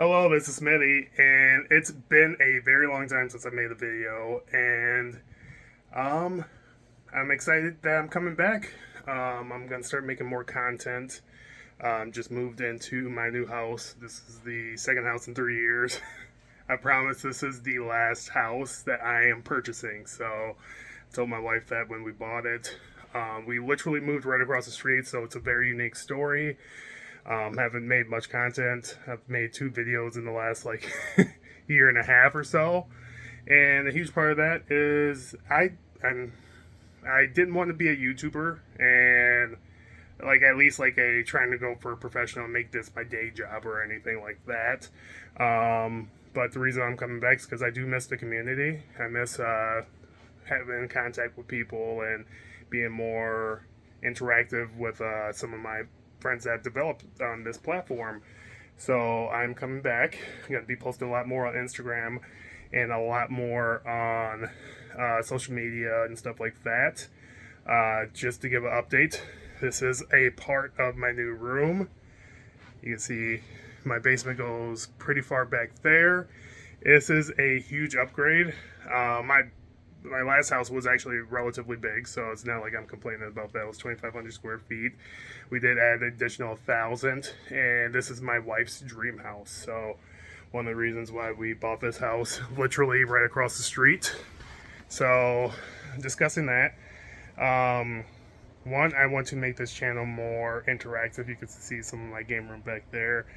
Hello, this is Smitty, and it's been a very long time since I made a video, and um, I'm excited that I'm coming back. I'm gonna start making more content. Just moved into my new house. This is the second house in 3 years. I promise this is the last house that I am purchasing. So I told my wife that when we bought it. We literally moved right across the street, so it's a very unique story. Haven't made much content. I've made 2 videos in the last like year and a half or so, and a huge part of that is I didn't want to be a YouTuber and like at least like a trying to go for a professional and make this my day job or anything like that. But the reason I'm coming back is because I do miss the community. I miss having contact with people and being more interactive with some of my friends that have developed on this platform. So I'm coming back. I'm going to be posting a lot more on Instagram and a lot more on social media and stuff like that. Just to give an update, this is a part of my new room. You can see my basement goes pretty far back there. This is a huge upgrade. My last house was actually relatively big, so it's not like I'm complaining about that. It was 2,500 square feet. We did add an additional 1,000, and this is my wife's dream house. So one of the reasons why we bought this house, literally right across the street. So discussing that, um, one, I want to make this channel more interactive. You can see some of my game room back there.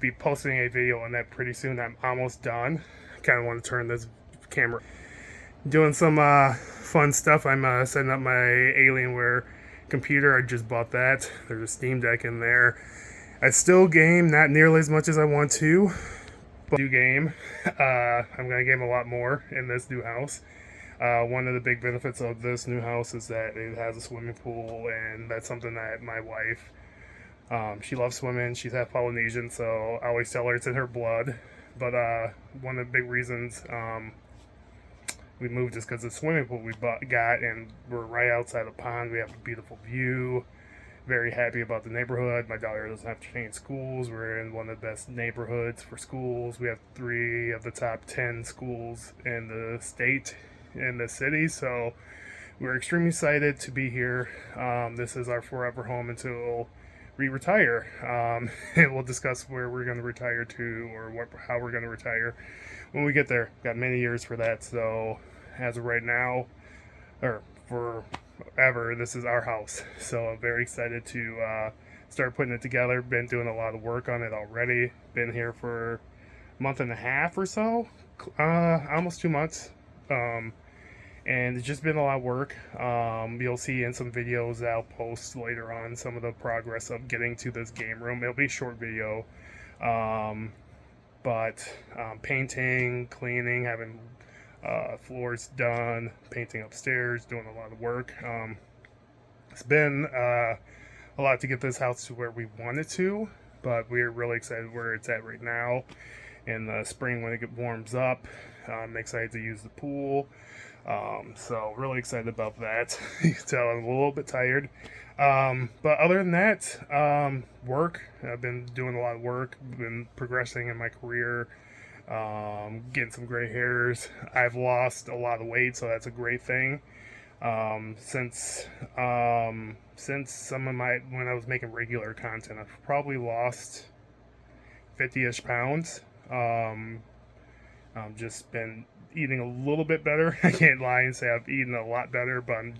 Be posting a video on that pretty soon. I'm almost done. Kind of want to turn this camera. Doing some fun stuff. I'm setting up my Alienware computer. I just bought that. There's a Steam Deck in there. I still game, not nearly as much as I want to, but I do game. I'm going to game a lot more in this new house. One of the big benefits of this new house is that it has a swimming pool, and that's something that my wife, she loves swimming. She's half Polynesian, so I always tell her it's in her blood. But one of the big reasons we moved is because the swimming pool we got, and we're right outside a pond. We have a beautiful view. Very happy about the neighborhood. My daughter doesn't have to change schools. We're in one of the best neighborhoods for schools. We have 3 of the top 10 schools in the state, in the city. So we're extremely excited to be here. This is our forever home until we retire. And we'll discuss where we're going to retire to, or how we're going to retire when we get there. Got many years for that. So as of right now, or forever, this is our house. So I'm very excited to start putting it together. Been doing a lot of work on it already. Been here for a month and a half or so, almost 2 months. And it's just been a lot of work. You'll see in some videos that I'll post later on some of the progress of getting to this game room. It'll be a short video, but painting, cleaning, having floors done, painting upstairs, doing a lot of work. It's been a lot to get this house to where we want it to, but we're really excited where it's at right now. In the spring when it warms up, I'm excited to use the pool. So really excited about that. You can tell I'm a little bit tired. But other than that, work. I've been doing a lot of work, been progressing in my career, getting some gray hairs. I've lost a lot of weight, so that's a great thing. Since some of my, when I was making regular content, I've probably lost 50-ish pounds. Just been eating a little bit better. I can't lie and say I've eaten a lot better, but I'm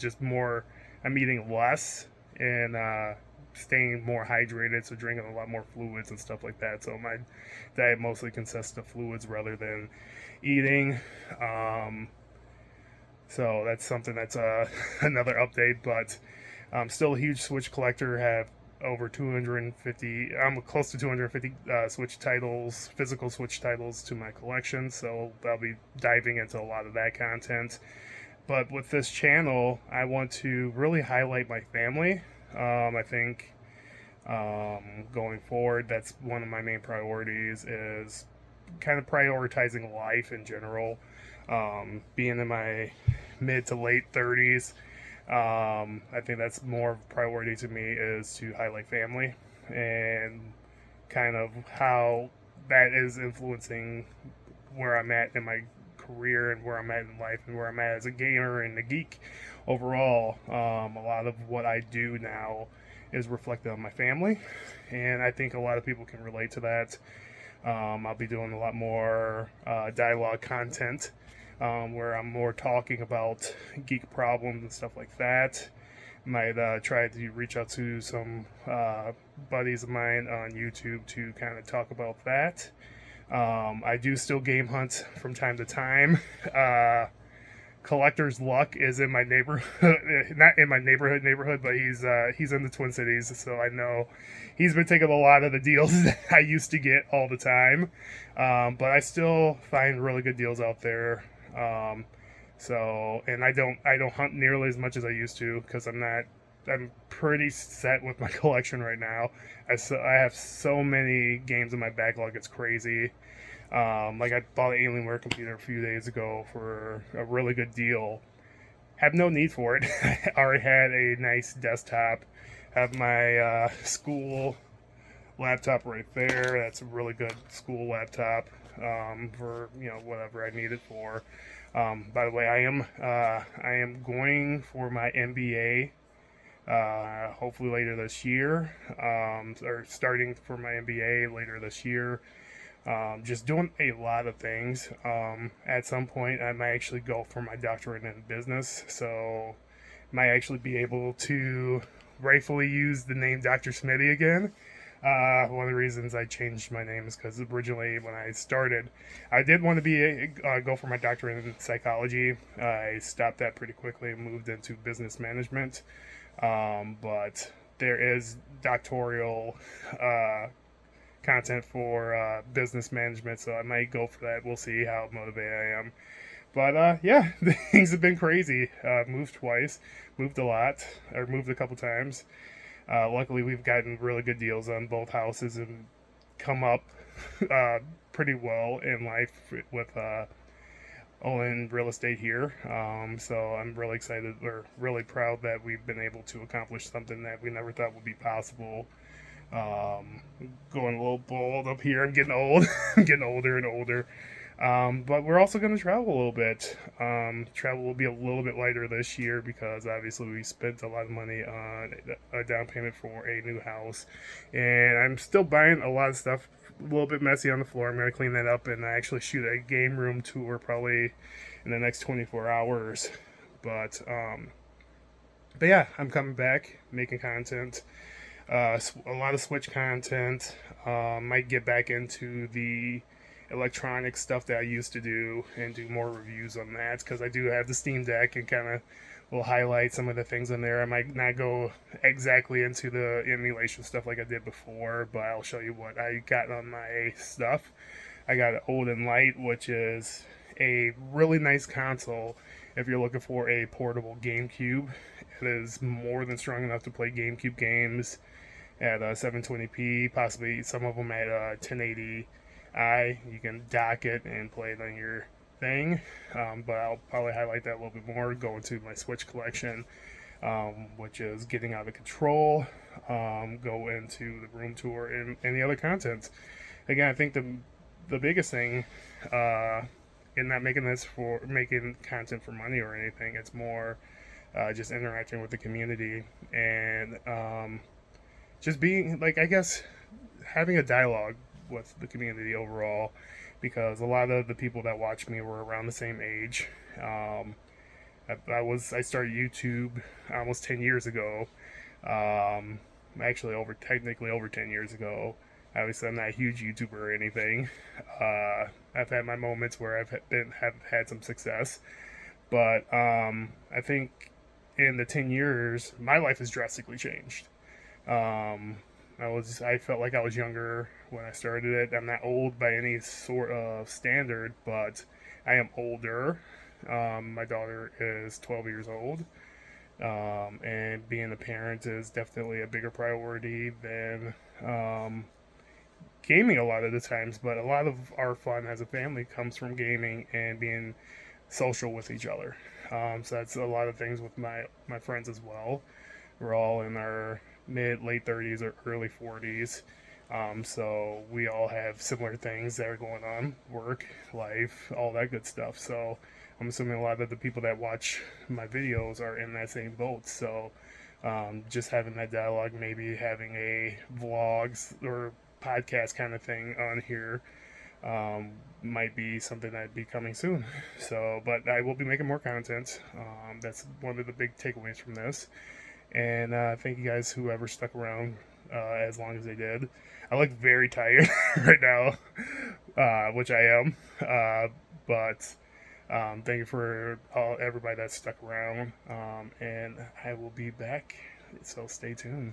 eating less and staying more hydrated, so drinking a lot more fluids and stuff like that. So my diet mostly consists of fluids rather than eating. So that's something that's another update, but I'm still a huge Switch collector. Have over 250, I'm close to 250 Switch titles, physical Switch titles to my collection, so I'll be diving into a lot of that content. But with this channel, I want to really highlight my family. I think going forward, that's one of my main priorities, is kind of prioritizing life in general. Being in my mid to late 30s, I think that's more of a priority to me, is to highlight family and kind of how that is influencing where I'm at in my career and where I'm at in life and where I'm at as a gamer and a geek overall. A lot of what I do now is reflected on my family, and I think a lot of people can relate to that. I'll be doing a lot more dialogue content where I'm more talking about geek problems and stuff like that. Might try to reach out to some buddies of mine on YouTube to kind of talk about that. I do still game hunt from time to time. Collector's Luck is in my neighborhood, not in my neighborhood, but he's in the Twin Cities, so I know he's been taking a lot of the deals that I used to get all the time. But I still find really good deals out there. And I don't hunt nearly as much as I used to because I'm pretty set with my collection right now. I have so many games in my backlog, it's crazy. Like I bought an Alienware computer a few days ago for a really good deal. Have no need for it. I already had a nice desktop. Have my school laptop right there. That's a really good school laptop for whatever I need it for. By the way, I am going for my MBA. Hopefully later this year, or starting for my MBA later this year. Just doing a lot of things. At some point, I might actually go for my doctorate in business, so might actually be able to rightfully use the name Dr. Smitty again. One of the reasons I changed my name is because originally when I started, I did want to go for my doctorate in psychology. I stopped that pretty quickly and moved into business management. But there is doctoral content for business management, so I might go for that. We'll see how motivated I am. But yeah, things have been crazy. Moved twice, moved a couple times. Luckily, we've gotten really good deals on both houses and come up pretty well in life with owning real estate here. So I'm really excited or really proud that we've been able to accomplish something that we never thought would be possible. Going a little bold up here. I'm getting old. I'm getting older and older. But we're also going to travel a little bit. Travel will be a little bit lighter this year because obviously we spent a lot of money on a down payment for a new house. And I'm still buying a lot of stuff, a little bit messy on the floor. I'm going to clean that up and actually shoot a game room tour probably in the next 24 hours. But yeah, I'm coming back, making content. A lot of Switch content. Might get back into the electronic stuff that I used to do and do more reviews on that because I do have the Steam Deck and kind of will highlight some of the things in there. I might not go exactly into the emulation stuff like I did before, but I'll show you what I got on my stuff. I got an Odin Lite, which is a really nice console if you're looking for a portable GameCube. It is more than strong enough to play GameCube games at 720p, possibly some of them at 1080i. You can dock it and play it on your thing, but I'll probably highlight that a little bit more, go into my Switch collection, which is getting out of control, go into the room tour and any other content. Again, I think the biggest thing in not making this for making content for money or anything, it's more just interacting with the community and just being, like, I guess, having a dialogue with the community overall, because a lot of the people that watch me were around the same age. I started YouTube almost 10 years ago. Actually, technically over 10 years ago. Obviously, I'm not a huge YouTuber or anything. I've had my moments where have had some success, but I think in the 10 years, my life has drastically changed. I felt like I was younger when I started it. I'm not old by any sort of standard, but I am older. My daughter is 12 years old. And being a parent is definitely a bigger priority than gaming a lot of the times. But a lot of our fun as a family comes from gaming and being social with each other. So that's a lot of things with my friends as well. We're all in our late 30s or early 40s. So we all have similar things that are going on, work, life, all that good stuff. So I'm assuming a lot of the people that watch my videos are in that same boat. So just having that dialogue, maybe having a vlogs or podcast kind of thing on here might be something that'd be coming soon. So, but I will be making more content. That's one of the big takeaways from this. And thank you guys, whoever stuck around as long as they did. I look very tired right now, which I am. But thank you for everybody that stuck around. And I will be back. So stay tuned.